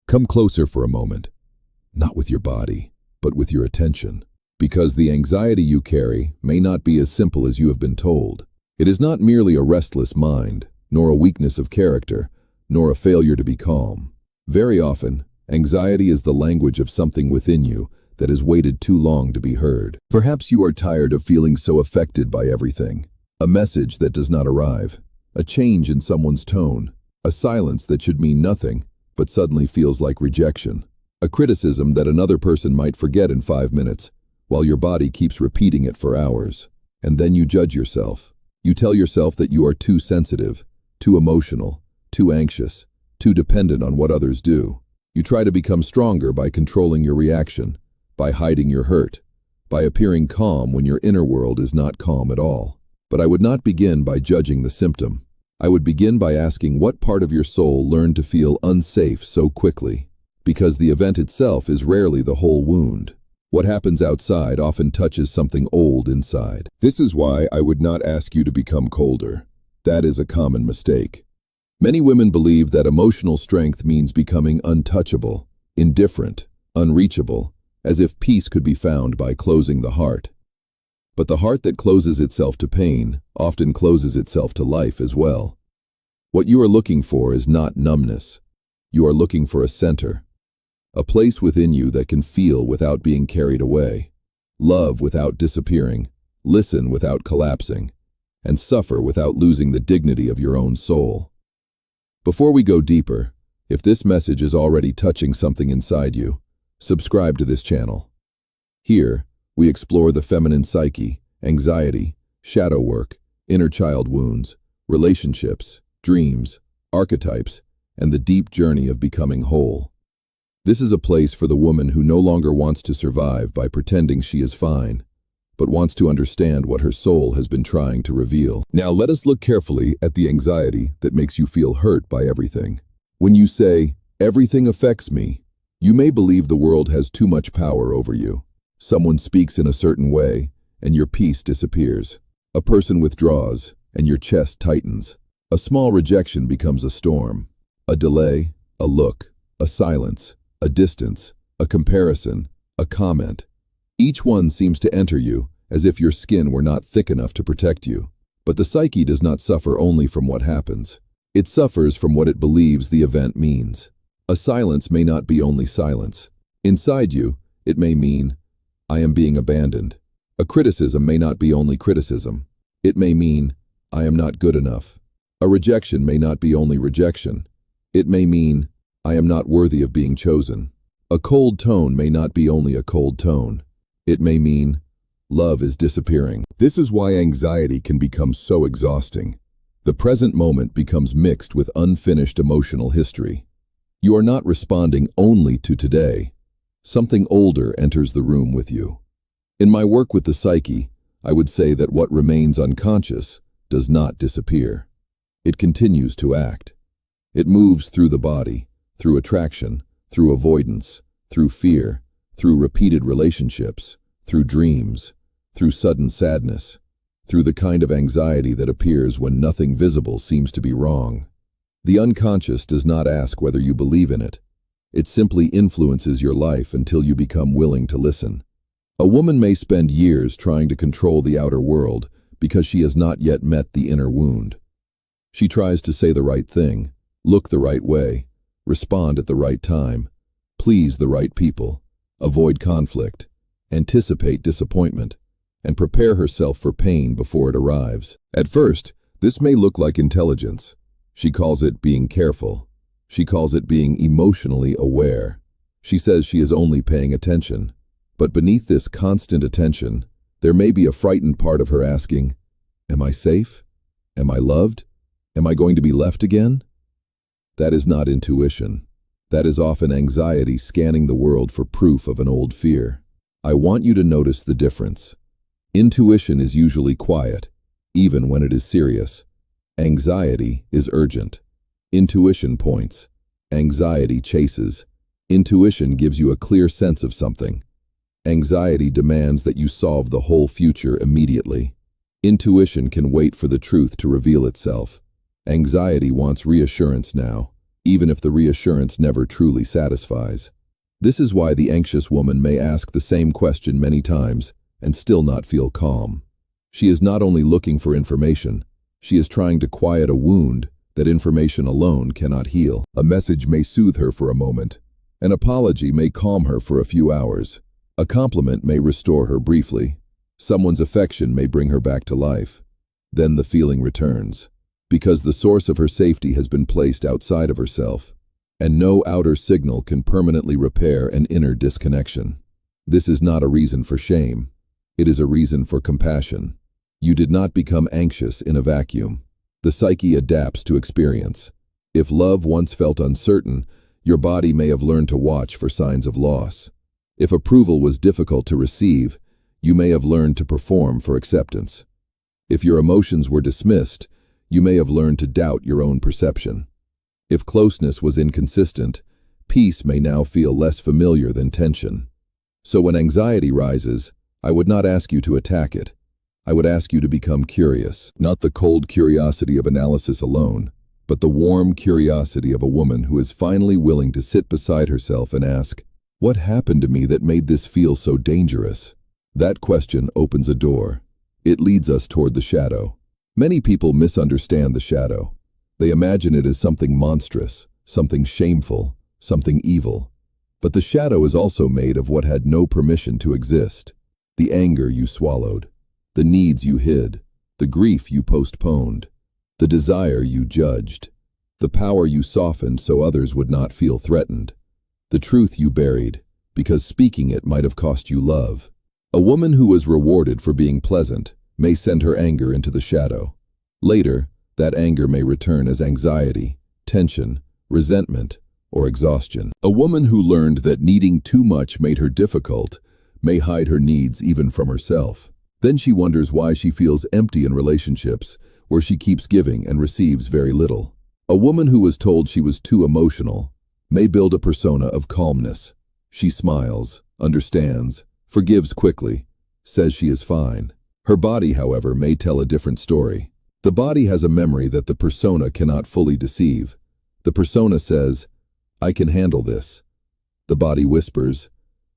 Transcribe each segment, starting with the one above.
Come closer for a moment, not with your body, but with your attention, because the anxiety you carry may not be as simple as you have been told. It is not merely a restless mind, nor a weakness of character, nor a failure to be calm. Very often, anxiety is the language of something within you that has waited too long to be heard. Perhaps you are tired of feeling so affected by everything. A message that does not arrive, a change in someone's tone, a silence that should mean nothing, but suddenly feels like rejection, a criticism that another person might forget in 5 minutes, while your body keeps repeating it for hours. And then you judge yourself. You tell yourself that you are too sensitive, too emotional, too anxious, too dependent on what others do. You try to become stronger by controlling your reaction, by hiding your hurt, by appearing calm when your inner world is not calm at all. But I would not begin by judging the symptom. I would begin by asking what part of your soul learned to feel unsafe so quickly, because the event itself is rarely the whole wound. What happens outside often touches something old inside. This is why I would not ask you to become colder. That is a common mistake. Many women believe that emotional strength means becoming untouchable, indifferent, unreachable, as if peace could be found by closing the heart. But the heart that closes itself to pain often closes itself to life as well. What you are looking for is not numbness. You are looking for a center, a place within you that can feel without being carried away, love without disappearing, listen without collapsing, and suffer without losing the dignity of your own soul. Before we go deeper, if this message is already touching something inside you, subscribe to this channel. Here, we explore the feminine psyche, anxiety, shadow work, inner child wounds, relationships, dreams, archetypes, and the deep journey of becoming whole. This is a place for the woman who no longer wants to survive by pretending she is fine, but wants to understand what her soul has been trying to reveal. Now let us look carefully at the anxiety that makes you feel hurt by everything. When you say, "Everything affects me," you may believe the world has too much power over you. Someone speaks in a certain way, and your peace disappears. A person withdraws, and your chest tightens. A small rejection becomes a storm. A delay, a look, a silence, a distance, a comparison, a comment. Each one seems to enter you as if your skin were not thick enough to protect you. But the psyche does not suffer only from what happens. It suffers from what it believes the event means. A silence may not be only silence. Inside you, it may mean, "I am being abandoned." A criticism may not be only criticism. It may mean, "I am not good enough." A rejection may not be only rejection. It may mean, "I am not worthy of being chosen." A cold tone may not be only a cold tone. It may mean, "Love is disappearing." This is why anxiety can become so exhausting. The present moment becomes mixed with unfinished emotional history. You are not responding only to today. Something older enters the room with you. In my work with the psyche, I would say that what remains unconscious does not disappear. It continues to act. It moves through the body, through attraction, through avoidance, through fear, through repeated relationships, through dreams, through sudden sadness, through the kind of anxiety that appears when nothing visible seems to be wrong. The unconscious does not ask whether you believe in it. It simply influences your life until you become willing to listen. A woman may spend years trying to control the outer world because she has not yet met the inner wound. She tries to say the right thing, look the right way, respond at the right time, please the right people, avoid conflict, anticipate disappointment, and prepare herself for pain before it arrives. At first, this may look like intelligence. She calls it being careful. She calls it being emotionally aware. She says she is only paying attention. But beneath this constant attention, there may be a frightened part of her asking, "Am I safe? Am I loved? Am I going to be left again?" That is not intuition. That is often anxiety scanning the world for proof of an old fear. I want you to notice the difference. Intuition is usually quiet, even when it is serious. Anxiety is urgent. Intuition points. Anxiety chases. Intuition gives you a clear sense of something. Anxiety demands that you solve the whole future immediately. Intuition can wait for the truth to reveal itself. Anxiety wants reassurance now, even if the reassurance never truly satisfies. This is why the anxious woman may ask the same question many times and still not feel calm. She is not only looking for information, she is trying to quiet a wound that information alone cannot heal. A message may soothe her for a moment. An apology may calm her for a few hours. A compliment may restore her briefly. Someone's affection may bring her back to life. Then the feeling returns, because the source of her safety has been placed outside of herself, and no outer signal can permanently repair an inner disconnection. This is not a reason for shame. It is a reason for compassion. You did not become anxious in a vacuum. The psyche adapts to experience. If love once felt uncertain, your body may have learned to watch for signs of loss. If approval was difficult to receive, you may have learned to perform for acceptance. If your emotions were dismissed, you may have learned to doubt your own perception. If closeness was inconsistent, peace may now feel less familiar than tension. So when anxiety rises, I would not ask you to attack it. I would ask you to become curious, not the cold curiosity of analysis alone, but the warm curiosity of a woman who is finally willing to sit beside herself and ask, what happened to me that made this feel so dangerous? That question opens a door. It leads us toward the shadow. Many people misunderstand the shadow. They imagine it as something monstrous, something shameful, something evil. But the shadow is also made of what had no permission to exist. The anger you swallowed, the needs you hid, the grief you postponed, the desire you judged, the power you softened so others would not feel threatened, the truth you buried, because speaking it might have cost you love. A woman who was rewarded for being pleasant may send her anger into the shadow. Later, that anger may return as anxiety, tension, resentment, or exhaustion. A woman who learned that needing too much made her difficult may hide her needs even from herself. Then she wonders why she feels empty in relationships where she keeps giving and receives very little. A woman who was told she was too emotional may build a persona of calmness. She smiles, understands, forgives quickly, says she is fine. Her body, however, may tell a different story. The body has a memory that the persona cannot fully deceive. The persona says, I can handle this. The body whispers,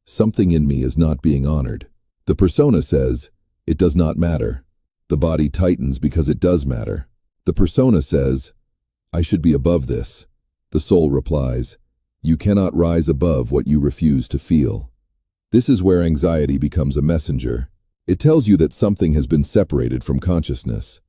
something in me is not being honored. The persona says, it does not matter. The body tightens because it does matter. The persona says, I should be above this. The soul replies, you cannot rise above what you refuse to feel. This is where anxiety becomes a messenger. It tells you that something has been separated from consciousness.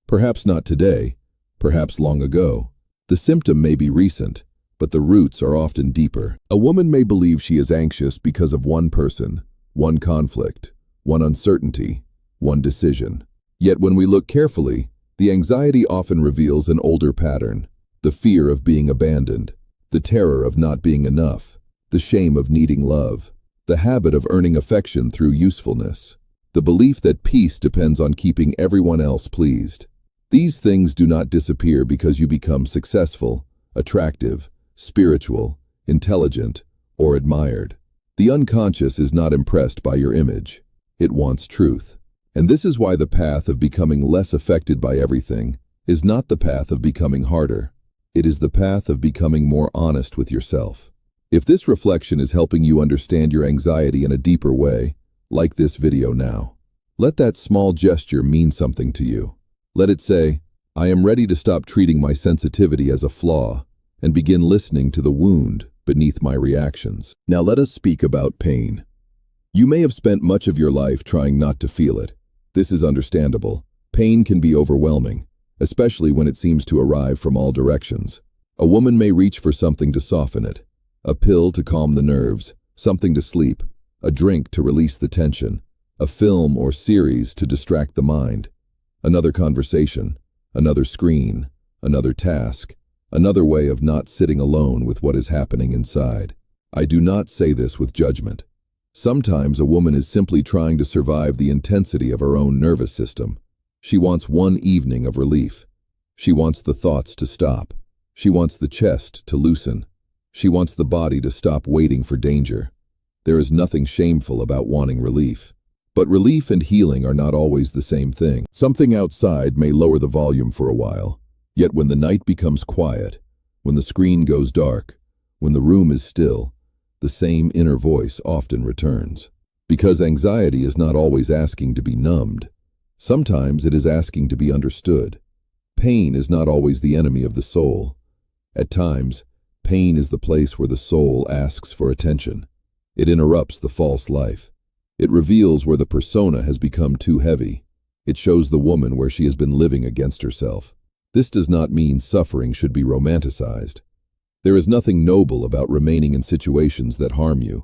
Perhaps not today, perhaps long ago. The symptom may be recent, but the roots are often deeper. A woman may believe she is anxious because of one person, one conflict, one uncertainty, one decision. Yet when we look carefully, the anxiety often reveals an older pattern. The fear of being abandoned, the terror of not being enough, the shame of needing love, the habit of earning affection through usefulness, the belief that peace depends on keeping everyone else pleased. These things do not disappear because you become successful, attractive, spiritual, intelligent, or admired. The unconscious is not impressed by your image. It wants truth. And this is why the path of becoming less affected by everything is not the path of becoming harder. It is the path of becoming more honest with yourself. If this reflection is helping you understand your anxiety in a deeper way, like this video now. Let that small gesture mean something to you. Let it say, I am ready to stop treating my sensitivity as a flaw and begin listening to the wound beneath my reactions. Now let us speak about pain. You may have spent much of your life trying not to feel it. This is understandable. Pain can be overwhelming, especially when it seems to arrive from all directions. A woman may reach for something to soften it. A pill to calm the nerves, something to sleep, a drink to release the tension, a film or series to distract the mind, another conversation, another screen, another task, another way of not sitting alone with what is happening inside. I do not say this with judgment. Sometimes a woman is simply trying to survive the intensity of her own nervous system. She wants one evening of relief. She wants the thoughts to stop. She wants the chest to loosen. She wants the body to stop waiting for danger. There is nothing shameful about wanting relief. But relief and healing are not always the same thing. Something outside may lower the volume for a while. Yet when the night becomes quiet, When the screen goes dark, when the room is still, the same inner voice often returns. Because anxiety is not always asking to be numbed. Sometimes it is asking to be understood. Pain is not always the enemy of the soul. At times, pain is the place where the soul asks for attention. It interrupts the false life. It reveals where the persona has become too heavy. It shows the woman where she has been living against herself. This does not mean suffering should be romanticized. There is nothing noble about remaining in situations that harm you.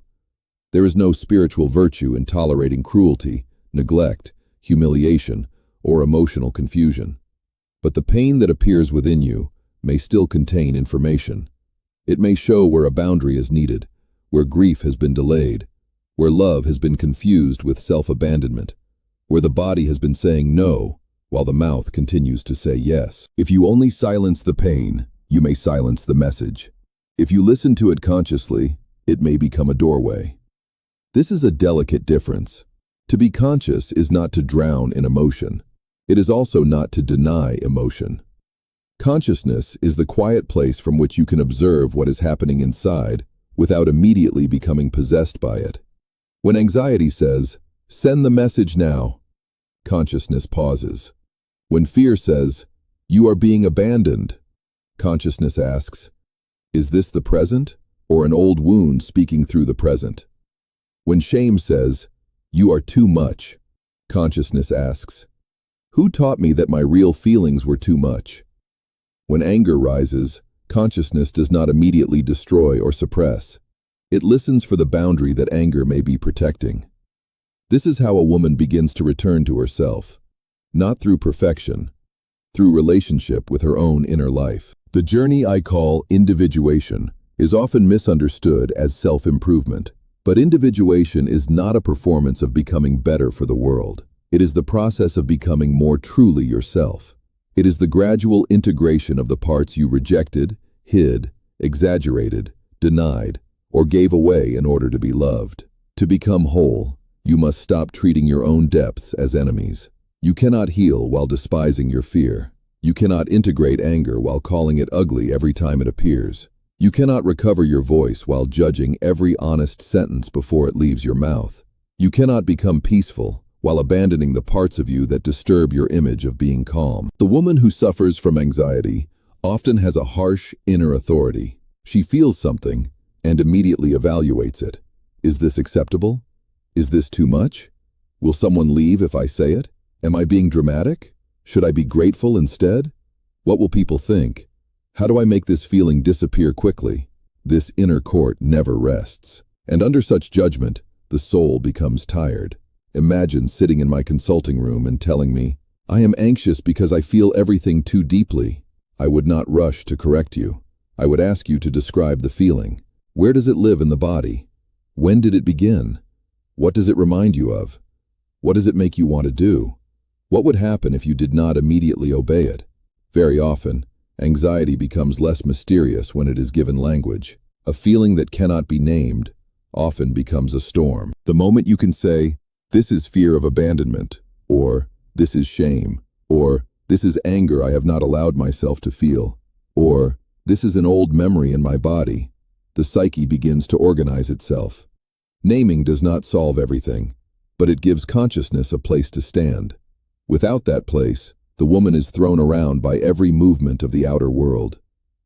There is no spiritual virtue in tolerating cruelty, neglect, humiliation, or emotional confusion. But the pain that appears within you may still contain information. It may show where a boundary is needed, where grief has been delayed, where love has been confused with self-abandonment, where the body has been saying no, while the mouth continues to say yes. If you only silence the pain, you may silence the message. If you listen to it consciously, it may become a doorway. This is a delicate difference. To be conscious is not to drown in emotion. It is also not to deny emotion. Consciousness is the quiet place from which you can observe what is happening inside without immediately becoming possessed by it. When anxiety says, "Send the message now," consciousness pauses. When fear says, "You are being abandoned," consciousness asks, "Is this the present or an old wound speaking through the present?" When shame says, "You are too much," consciousness asks, "Who taught me that my real feelings were too much?" When anger rises, consciousness does not immediately destroy or suppress. It listens for the boundary that anger may be protecting. This is how a woman begins to return to herself, not through perfection, through relationship with her own inner life. The journey I call individuation is often misunderstood as self-improvement. But individuation is not a performance of becoming better for the world. It is the process of becoming more truly yourself. It is the gradual integration of the parts you rejected, hid, exaggerated, denied, or gave away in order to be loved. To become whole, you must stop treating your own depths as enemies. You cannot heal while despising your fear. You cannot integrate anger while calling it ugly every time it appears. You cannot recover your voice while judging every honest sentence before it leaves your mouth. You cannot become peaceful while abandoning the parts of you that disturb your image of being calm. The woman who suffers from anxiety often has a harsh inner authority. She feels something and immediately evaluates it. Is this acceptable? Is this too much? Will someone leave if I say it? Am I being dramatic? Should I be grateful instead? What will people think? How do I make this feeling disappear quickly? This inner court never rests. And under such judgment, the soul becomes tired. Imagine sitting in my consulting room and telling me, "I am anxious because I feel everything too deeply." I would not rush to correct you. I would ask you to describe the feeling. Where does it live in the body? When did it begin? What does it remind you of? What does it make you want to do? What would happen if you did not immediately obey it? Very often, anxiety becomes less mysterious when it is given language. A feeling that cannot be named often becomes a storm. The moment you can say, "This is fear of abandonment," or "This is shame," or "This is anger I have not allowed myself to feel," or "This is an old memory in my body," the psyche begins to organize itself. Naming does not solve everything, but it gives consciousness a place to stand. Without that place, the woman is thrown around by every movement of the outer world.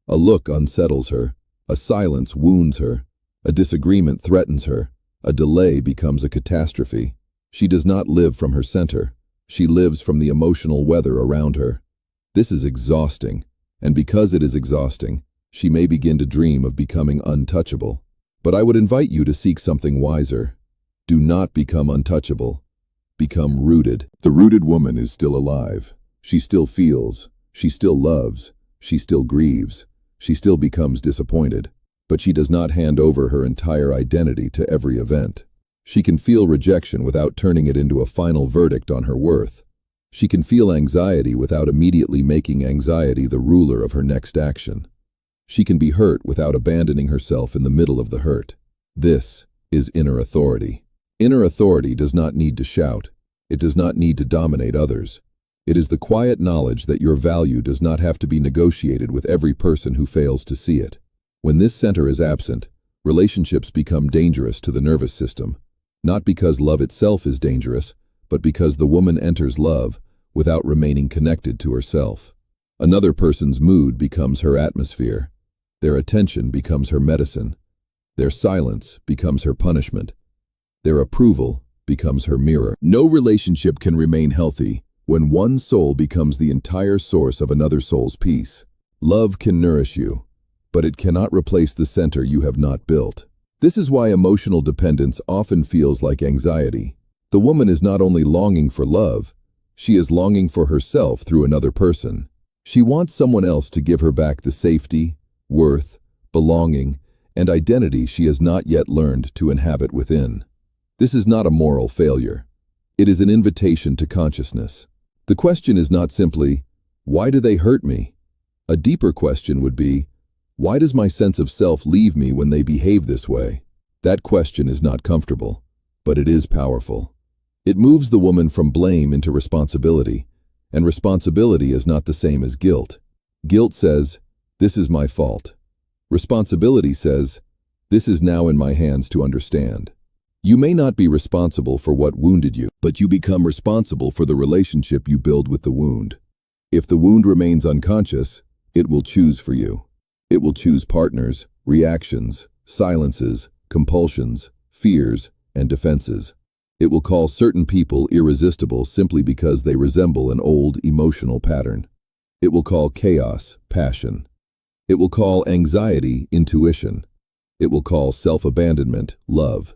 A look unsettles her, a silence wounds her, a disagreement threatens her, a delay becomes a catastrophe. She does not live from her center. She lives from the emotional weather around her. This is exhausting, and because it is exhausting, she may begin to dream of becoming untouchable. But I would invite you to seek something wiser. Do not become untouchable. Become rooted. The rooted woman is still alive. She still feels, she still loves, she still grieves, she still becomes disappointed, but she does not hand over her entire identity to every event. She can feel rejection without turning it into a final verdict on her worth. She can feel anxiety without immediately making anxiety the ruler of her next action. She can be hurt without abandoning herself in the middle of the hurt. This is inner authority. Inner authority does not need to shout. It does not need to dominate others. It is the quiet knowledge that your value does not have to be negotiated with every person who fails to see it. When this center is absent, relationships become dangerous to the nervous system, not because love itself is dangerous, but because the woman enters love without remaining connected to herself. Another person's mood becomes her atmosphere. Their attention becomes her medicine. Their silence becomes her punishment. Their approval becomes her mirror. No relationship can remain healthy when one soul becomes the entire source of another soul's peace. Love can nourish you, but it cannot replace the center you have not built. This is why emotional dependence often feels like anxiety. The woman is not only longing for love, she is longing for herself through another person. She wants someone else to give her back the safety, worth, belonging, and identity she has not yet learned to inhabit within. This is not a moral failure. It is an invitation to consciousness. The question is not simply, why do they hurt me? A deeper question would be, why does my sense of self leave me when they behave this way? That question is not comfortable, but it is powerful. It moves the woman from blame into responsibility, and responsibility is not the same as guilt. Guilt says, this is my fault. Responsibility says, this is now in my hands to understand. You may not be responsible for what wounded you, but you become responsible for the relationship you build with the wound. If the wound remains unconscious, it will choose for you. It will choose partners, reactions, silences, compulsions, fears, and defenses. It will call certain people irresistible simply because they resemble an old emotional pattern. It will call chaos passion. It will call anxiety intuition. It will call self-abandonment love.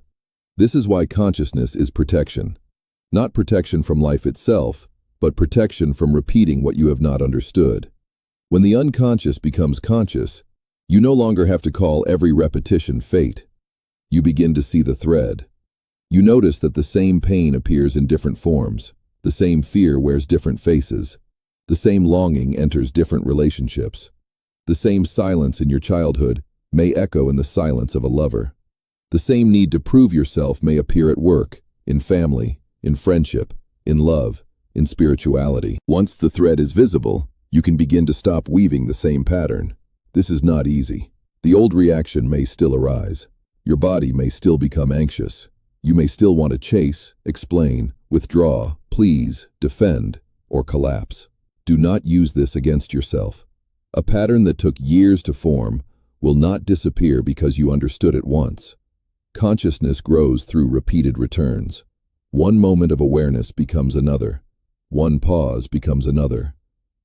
This is why consciousness is protection. Not protection from life itself, but protection from repeating what you have not understood. When the unconscious becomes conscious, you no longer have to call every repetition fate. You begin to see the thread. You notice that the same pain appears in different forms, the same fear wears different faces, the same longing enters different relationships. The same silence in your childhood may echo in the silence of a lover. The same need to prove yourself may appear at work, in family, in friendship, in love, in spirituality. Once the thread is visible, you can begin to stop weaving the same pattern. This is not easy. The old reaction may still arise. Your body may still become anxious. You may still want to chase, explain, withdraw, please, defend, or collapse. Do not use this against yourself. A pattern that took years to form will not disappear because you understood it once. Consciousness grows through repeated returns. One moment of awareness becomes another. One pause becomes another.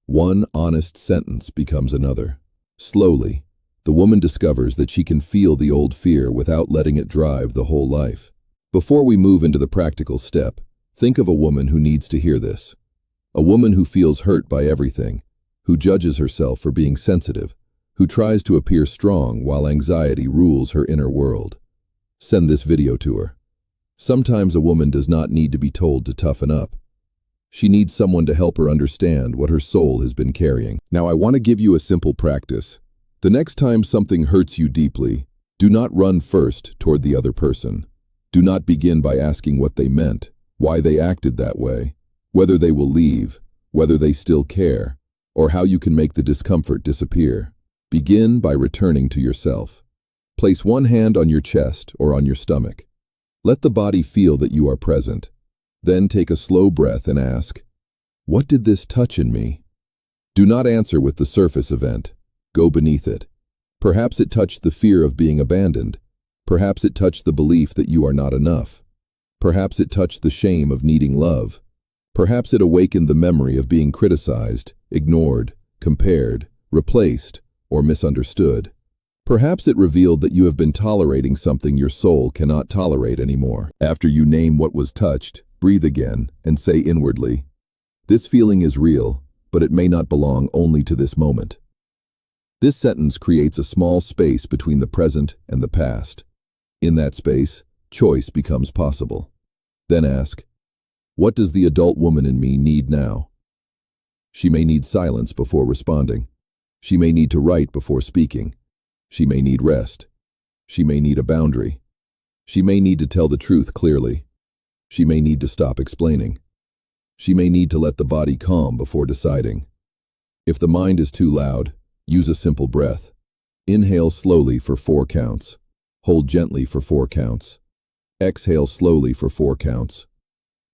One honest sentence becomes another. Slowly, the woman discovers that she can feel the old fear without letting it drive the whole life. Before we move into the practical step, think of a woman who needs to hear this. A woman who feels hurt by everything, who judges herself for being sensitive, who tries to appear strong while anxiety rules her inner world. Send this video to her. Sometimes a woman does not need to be told to toughen up. She needs someone to help her understand what her soul has been carrying. Now I want to give you a simple practice. The next time something hurts you deeply, do not run first toward the other person. Do not begin by asking what they meant, why they acted that way, whether they will leave, whether they still care, or how you can make the discomfort disappear. Begin by returning to yourself. Place one hand on your chest or on your stomach. Let the body feel that you are present. Then take a slow breath and ask, what did this touch in me? Do not answer with the surface event. Go beneath it. Perhaps it touched the fear of being abandoned. Perhaps it touched the belief that you are not enough. Perhaps it touched the shame of needing love. Perhaps it awakened the memory of being criticized, ignored, compared, replaced, or misunderstood. Perhaps it revealed that you have been tolerating something your soul cannot tolerate anymore. After you name what was touched, breathe again and say inwardly, this feeling is real, but it may not belong only to this moment. This sentence creates a small space between the present and the past. In that space, choice becomes possible. Then ask, what does the adult woman in me need now? She may need silence before responding. She may need to write before speaking. She may need rest. She may need a boundary. She may need to tell the truth clearly. She may need to stop explaining. She may need to let the body calm before deciding. If the mind is too loud, use a simple breath. Inhale slowly for 4 counts. Hold gently for 4 counts. Exhale slowly for 4 counts.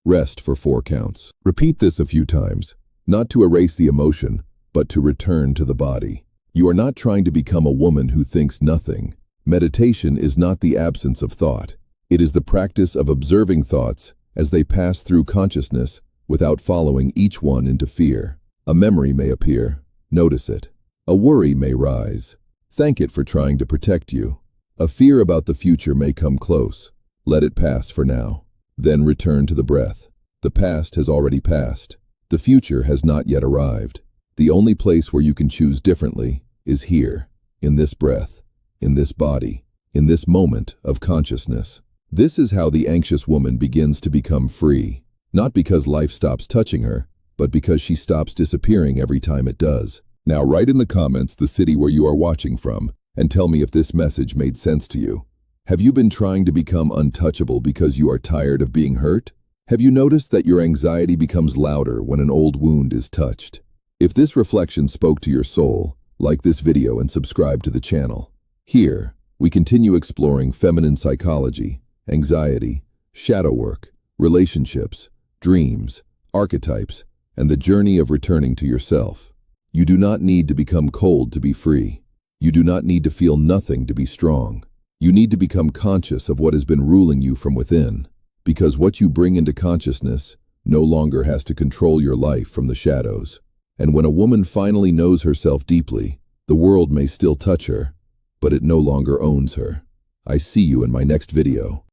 Rest for 4 counts. Repeat this a few times, not to erase the emotion, but to return to the body. You are not trying to become a woman who thinks nothing. Meditation is not the absence of thought. It is the practice of observing thoughts as they pass through consciousness without following each one into fear. A memory may appear. Notice it. A worry may rise. Thank it for trying to protect you. A fear about the future may come close. Let it pass for now. Then return to the breath. The past has already passed. The future has not yet arrived. The only place where you can choose differently is here, in this breath, in this body, in this moment of consciousness. This is how the anxious woman begins to become free, not because life stops touching her, but because she stops disappearing every time it does. Now write in the comments the city where you are watching from and tell me if this message made sense to you. Have you been trying to become untouchable because you are tired of being hurt? Have you noticed that your anxiety becomes louder when an old wound is touched? If this reflection spoke to your soul, like this video and subscribe to the channel. Here, we continue exploring feminine psychology, anxiety, shadow work, relationships, dreams, archetypes, and the journey of returning to yourself. You do not need to become cold to be free. You do not need to feel nothing to be strong. You need to become conscious of what has been ruling you from within, because what you bring into consciousness no longer has to control your life from the shadows. And when a woman finally knows herself deeply, the world may still touch her, but it no longer owns her. I see you in my next video.